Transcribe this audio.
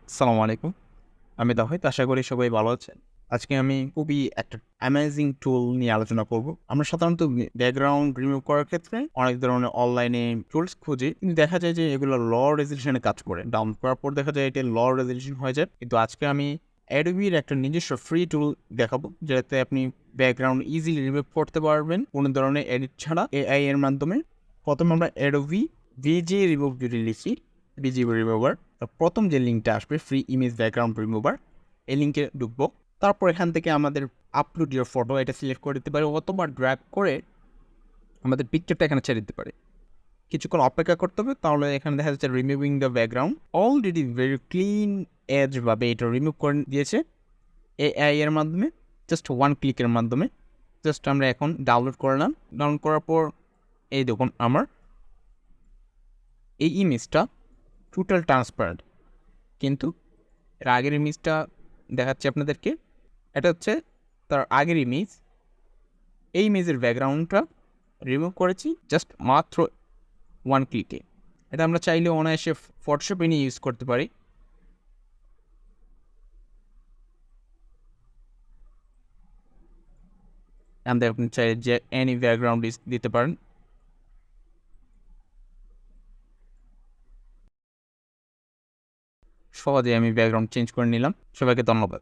আসসালামু আলাইকুম। আমি তাহিদ। আশা করি সবাই ভালো আছেন। আজকে আমি খুবই একটা অ্যামেজিং টুল নিয়ে আলোচনা করব। আমরা সাধারণত ব্যাকগ্রাউন্ড রিমুভ করার ক্ষেত্রে অনেক ধরনের অনলাইনে টুলস খুঁজি। কিন্তু দেখা যায় যে এগুলো লো রেজোলিউশনে কাজ করে। ডাউনলোড করার পর দেখা যায় এটা লো রেজোলিউশন হয়ে যায়। কিন্তু আজকে আমি Adobe-র একটা নিজস্ব ফ্রি টুল দেখাবো, যেটাতে আপনি ব্যাকগ্রাউন্ড ইজিলি রিমুভ করতে পারবেন কোনো ধরনের এডিট ছাড়া AI এর মাধ্যমে। প্রথমে আমরা Adobe VG রিমুভ যদি লিখি, VG রিমুভার, প্রথম যে লিঙ্কটা আসবে ফ্রি ইমেজ ব্যাকগ্রাউন্ড রিমুভার, এই লিঙ্কে ঢুকবো। তারপর এখান থেকে আমাদের আপলোড ইউর ফটো এটা সিলেক্ট করে দিতে পারি, অথবা ড্র্যাগ করে আমাদের পিকচারটা এখানে ছেড়ে দিতে পারি। কিছুক্ষণ অপেক্ষা করতে হবে, তাহলে এখানে দেখা যাচ্ছে removing the background already very clean এজভাবে এটা রিমুভ করে দিয়েছে AI এর মাধ্যমে, জাস্ট ওয়ান ক্লিকের মাধ্যমে। জাস্ট আমরা এখন ডাউনলোড করলাম। ডাউনলোড করার পর এই দেখুন আমার এই ইমেজটা টোটাল ট্রান্সপারেন্ট, কিন্তু এর আগের ইমেজটা দেখাচ্ছি আপনাদেরকে। এটা হচ্ছে তার আগের ইমেজ। এই ইমেজের ব্যাকগ্রাউন্ডটা রিমুভ করেছি জাস্ট মাত্র ওয়ান ক্লিকে। এটা আমরা চাইলে অনায়াসে ফটোশপে নিয়ে ইউজ করতে পারি। আমাদের আপনি চাইলে যে এনি ব্যাকগ্রাউন্ড দিতে পারেন। সহজে আমি ব্যাকগ্রাউন্ড চেঞ্জ করে নিলাম। সবাইকে ধন্যবাদ।